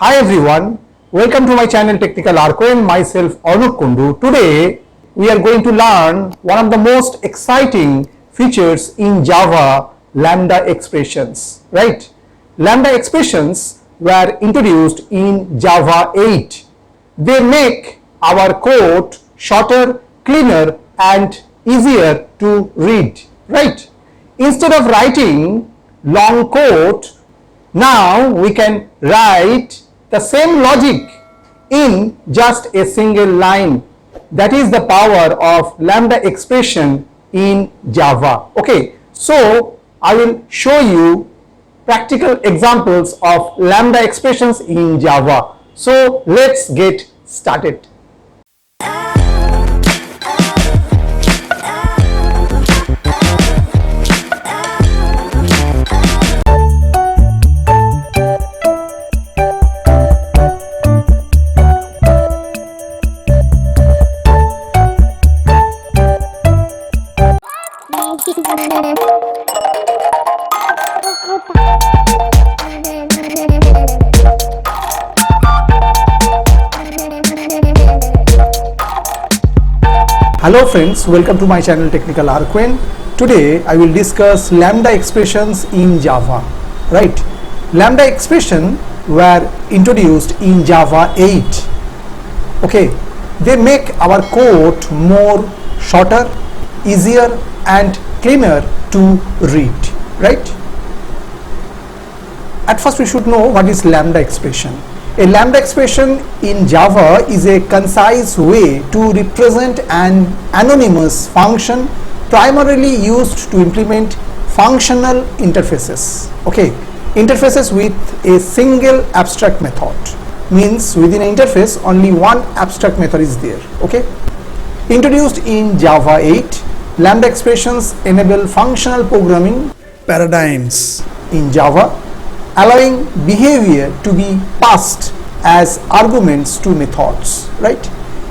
Hi everyone, welcome to my channel Technical ArCoAn. Myself Arnab Kundu. Today we are going to learn one of the most exciting features in Java, Lambda Expressions. Right? Lambda Expressions were introduced in Java 8. They make our code shorter, cleaner and easier to read. Right? Instead of writing long code, now we can write the same logic in just a single line. That is the power of Lambda expression in Java. Okay, so I will show you practical examples of Lambda expressions in Java. So let's get started. Hello friends, welcome to my channel Technical ArCoAn. Today I will discuss Lambda expressions in Java. Right? Lambda expression were introduced in Java 8. Okay, they make our code more shorter, easier and cleaner to read. Right? At first we should know what is Lambda expression. A Lambda expression in Java is a concise way to represent an anonymous function primarily used to implement functional interfaces. Okay, interfaces with a single abstract method. Means within an interface only one abstract method is there. Okay, introduced in Java 8, Lambda expressions enable functional programming paradigms in Java, allowing behavior to be passed as arguments to methods. Right?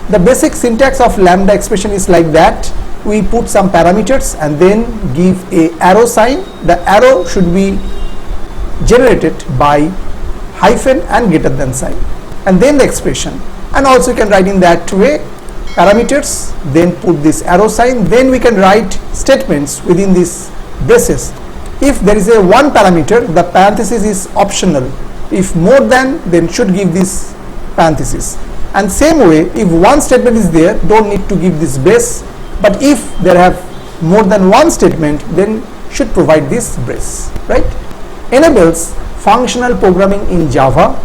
The basic syntax of Lambda expression is like that. We put some parameters and then give a arrow sign. The arrow should be generated by hyphen and greater than sign, and then the expression. And also you can write in that way, parameters, then put this arrow sign, then we can write statements within this braces. If there is a one parameter, the parenthesis is optional. If more than, then should give this parenthesis. And same way, if one statement is there, don't need to give this brace. But if there have more than one statement, then should provide this brace. Right? Enables functional programming in Java,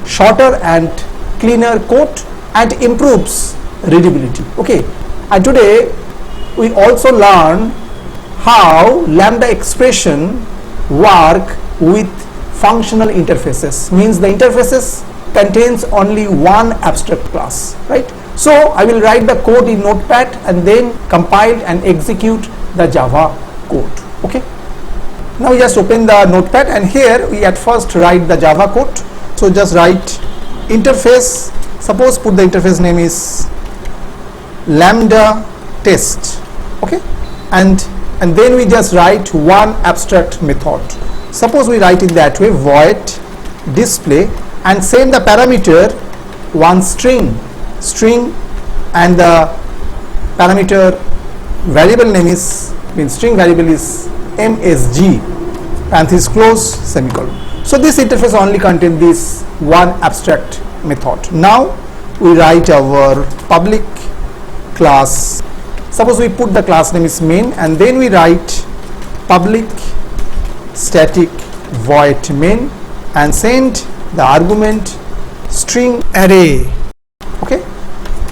shorter and cleaner code, and improves readability. Okay. And today we also learn how Lambda expression work with functional interfaces. Means the interfaces contains only one abstract class. Right? So I will write the code in Notepad and then compile and execute the Java code. Okay. Now we just open the Notepad and here we at first write the Java code. So just write interface. Suppose put the interface name is Lambda test. Okay. And then we just write one abstract method. Suppose we write it that way, void display, and send the parameter one string, and the parameter variable name is, means string variable is msg, parenthesis close, semicolon. So this interface only contains this one abstract method. Now we write our public class. Suppose we put the class name is main and then we write public static void main and send the argument string array. Okay,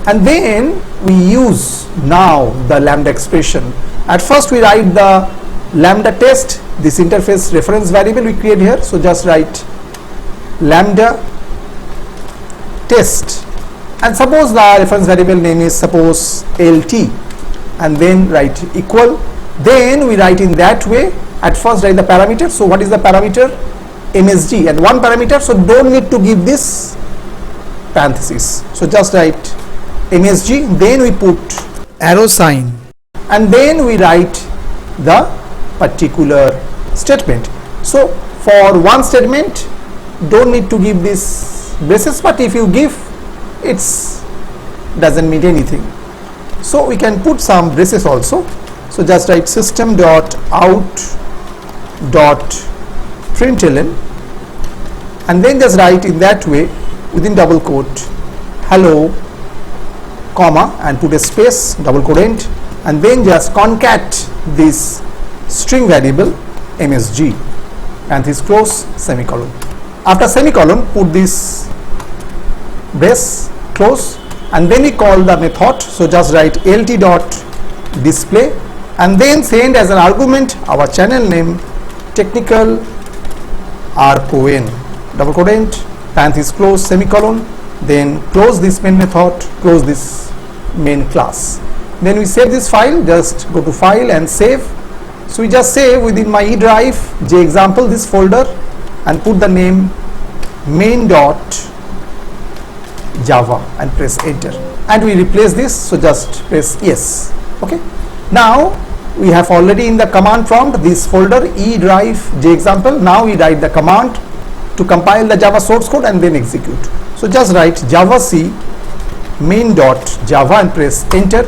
and then we use now the Lambda expression. At first we write the Lambda test, this interface reference variable we create here. So just write Lambda test, and suppose the reference variable name is suppose lt, and then write equal. Then we write in that way. At first write the parameter. So what is the parameter? msg, and one parameter, so don't need to give this parenthesis. So just write msg, then we put arrow sign, and then we write the particular statement. So for one statement don't need to give this braces, but if you give, it's doesn't mean anything. So we can put some braces also. So just write system.out.println, and then just write in that way within double quote hello, comma, and put a space, double quote end, and then just concat this string variable msg, and this close, semicolon. After semicolon, put this brace, close, and then we call the method. So just write lt.display, and then send as an argument our channel name technical ArCoAn, double quote end, parenthesis close, semicolon, then close this main method, close this main class. Then we save this file. Just go to file and save. So we just save within my E drive example this folder, and put the name main.java and press enter, and we replace this. So just press yes. Okay, now we have already in the command prompt this folder E drive example. Now we write the command to compile the Java source code and then execute. So just write javac main.java and press enter.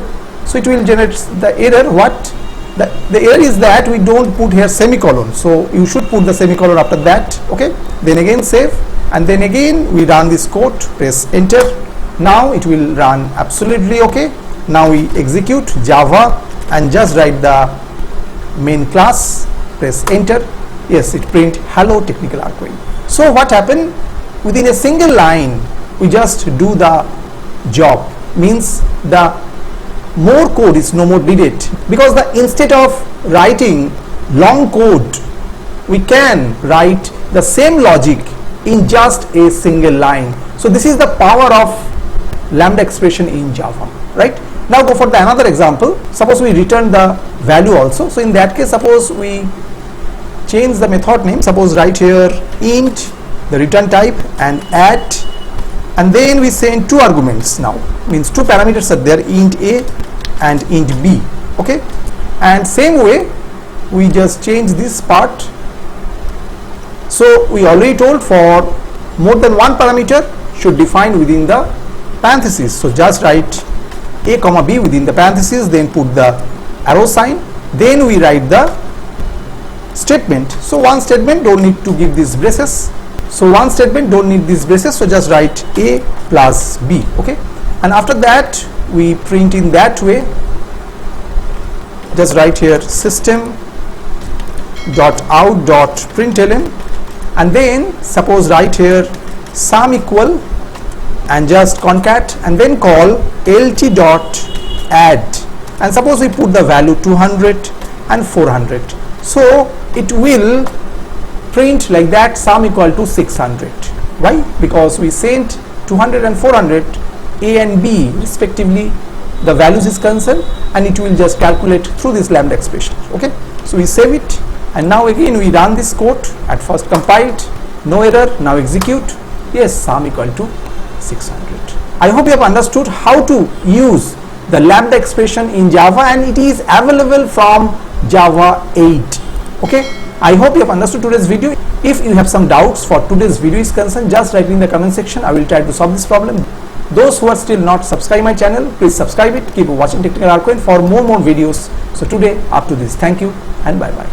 So it will generate the error. What the error is that we don't put here semicolon, so you should put the semicolon after that. Okay, then again save, and then again we run this code, press enter. Now it will run absolutely okay. Now we execute Java and just write the main class, press enter. Yes, it print hello technical ArCoAn. So what happened? Within a single line we just do the job, means the more code is no more needed, because instead of writing long code, we can write the same logic in just a single line. So this is the power of lambda expression in Java, right? Now go for the another example. Suppose we return the value also. So in that case, suppose we change the method name. Suppose write here int, the return type, and add, and then we send two arguments. Now means two parameters are there, int a and int b. Okay, and same way we just change this part. So we already told for more than one parameter should define within the parentheses. So just write a comma b within the parentheses, then put the arrow sign, then we write the statement. So one statement don't need to give these braces. So one statement don't need these braces. So just write a plus b. Okay, and after that we print in that way. Just write here system.out.println, and then suppose write here sum equal, and just concat, and then call lt.add, and suppose we put the value 200 and 400. So it will print like that, sum equal to 600. Why? Because we sent 200 and 400 a and b respectively, the values is concerned, and it will just calculate through this lambda expression. Okay, so we save it, and now again we run this code. At first compiled, no error. Now execute. Yes, sum equal to 600. I hope you have understood how to use the lambda expression in Java, and it is available from Java 8. Okay, I hope you have understood today's video. If you have some doubts for today's video is concerned, just write in the comment section. I will try to solve this problem. Those who are still not subscribed my channel, please subscribe it. Keep watching Technical ArCoAn for more videos. So today up to this. Thank you and bye bye.